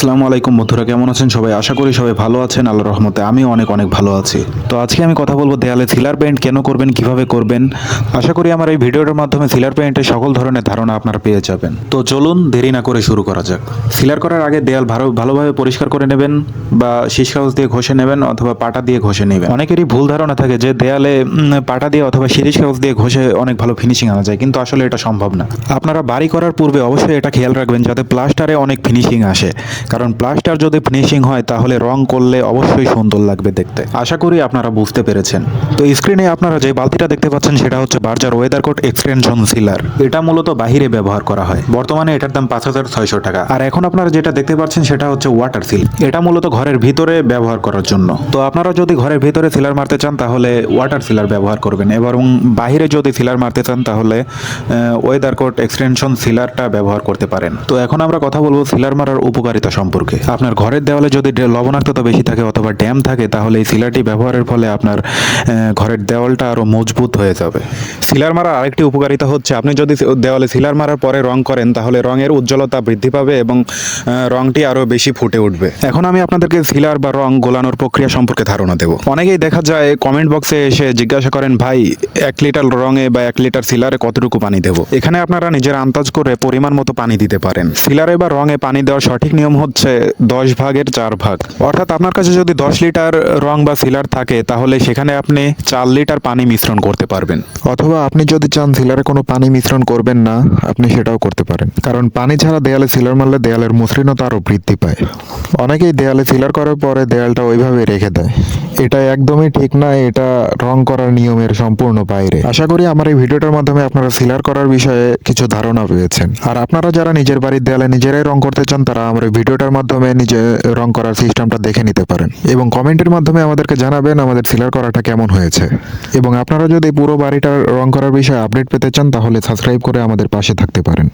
আসসালামু আলাইকুম বন্ধুরা, কেমন আছেন সবাই? আশা করি সবাই ভালো আছেন আল্লাহর রহমতে। আমিও অনেক অনেক ভালো আছি। তো আজকে আমি কথা বলবো দেয়ালে সিলার পেইন্ট কেন করবেন, কিভাবে করবেন। আশা করি আমার এই ভিডিওটার মাধ্যমে সিলার পেইন্টের সকল ধরনের ধারণা আপনারা পেয়ে যাবেন। তো চলুন দেরি না করে শুরু করা যাক। সিলার করার আগে দেয়াল ভালোভাবে পরিষ্কার করে নেবেন, বা শীষ কাগজ দিয়ে ঘষে নেবেন অথবা পাটা দিয়ে ঘষে নেবেন। অনেকেরই ভুল ধারণা থাকে যে দেয়ালে পাটা দিয়ে অথবা শিরিষ কাগজ দিয়ে ঘষে অনেক ভালো ফিনিশিং আনা যায়, কিন্তু আসলে এটা সম্ভব না। আপনারা বাড়ি করার পূর্বে অবশ্যই এটা খেয়াল রাখবেন যাতে প্লাস্টারে অনেক ফিনিশিং আসে, কারণ প্লাস্টার যদি ফিনিশিং হয় তাহলে রং করলে অবশ্যই সুন্দর লাগবে দেখতে। আশা করি আপনারা বুঝতে পেরেছেন। তো স্ক্রিনে আপনারা যে বালতিটা দেখতে পাচ্ছেন সেটা হচ্ছে বার্জার ওয়েদারকোট এক্সটেনশন সিলার। এটা মূলত বাহিরে ব্যবহার করা হয়। বর্তমানে এটার দাম 5,600 টাকা। আর এখন আপনারা যেটা দেখতে পাচ্ছেন সেটা হচ্ছে ওয়াটার সিল। এটা মূলত ঘরের ভিতরে ব্যবহার করার জন্য। তো আপনারা যদি ঘরের ভিতরে সিলার মারতে চান তাহলে ওয়াটার সিলার ব্যবহার করবেন, এবং বাহিরে যদি সিলার মারতে চান তাহলে ওয়েদারকোট এক্সটেনশন সিলারটা ব্যবহার করতে পারেন। তো এখন আমরা কথা বলবো সিলার মারার উপকারিতা সম্পর্কে। আপনার ঘরের দেওয়ালে যদি লবণাক্ততা বেশি থাকে অথবা ড্যাম থাকে তাহলে এই সিলারটি ব্যবহারের ফলে আপনার ঘরের দেওয়ালটা আরও মজবুত হয়ে যাবে। সিলার মারার আরেকটি উপকারিতা হচ্ছে আপনি যদি দেওয়ালে সিলার মারার পরে রং করেন তাহলে রঙের উজ্জ্বলতা বৃদ্ধি পাবে এবং রংটি আরও বেশি ফুটে উঠবে। এখন আমি আপনাদেরকে সিলার বা রং গোলানোর প্রক্রিয়া সম্পর্কে ধারণা দেব। অনেকেই দেখা যায় কমেন্ট বক্সে এসে জিজ্ঞাসা করেন, ভাই 1 লিটার রঙে বা 1 লিটার সিলারে কতটুকু পানি দেব? এখানে আপনারা নিজের আন্দাজ করে পরিমাণ মতো পানি দিতে পারেন। সিলারে বা রঙে পানি দেওয়ার সঠিক নিয়ম হচ্ছে 10 ভাগের 4 ভাগ। অর্থাৎ আপনার কাছে যদি 10 লিটার রং বা সিলার থাকে তাহলে সেখানে আপনি 4 লিটার পানি মিশ্রণ করতে পারবেন। অথবা আপনি যদি চান সিলারে কোনো পানি মিশ্রণ করবেন না, আপনি সেটাও করতে পারেন, কারণ পানি ছাড়া দেয়ালে সিলার মারলে দেয়ালের মসৃণতা আরও বৃদ্ধি পায়। অনেকেই দেয়ালে সিলার করার পরে দেয়ালটা ওইভাবে রেখে দেয়। এটা একদমই ঠিক না, এটা রং করার নিয়মের সম্পূর্ণ বাইরে। আশা করি আমার এই ভিডিওটার মাধ্যমে আপনারা সিলার করার বিষয়ে কিছু ধারণা পেয়েছেন। আর আপনারা যারা নিজের বাড়ির দেয়ালে নিজেরাই রং করতে চান তারা আমার এই ভিডিওটার মাধ্যমে নিজে রং করার সিস্টেমটা দেখে নিতে পারেন, এবং কমেন্টের মাধ্যমে আমাদেরকে জানাবেন আমাদের সিলার করাটা কেমন হয়েছে। এবং আপনারা যদি পুরো বাড়িটার রং করার বিষয়ে আপডেট পেতে চান তাহলে সাবস্ক্রাইব করে আমাদের পাশে থাকতে পারেন।